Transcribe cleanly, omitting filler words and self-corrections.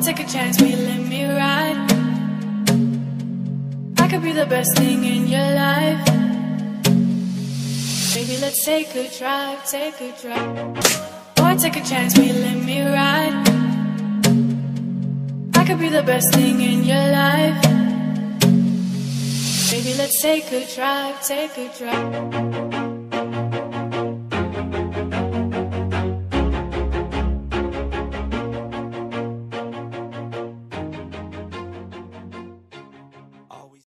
take a chance, will you let me ride? I could be the best thing in your life. Baby, let's take a drive, take a drive. Boy, take a chance, will you let me ride? I could be the best thing in your life. Baby, let's take a drive, take a drive.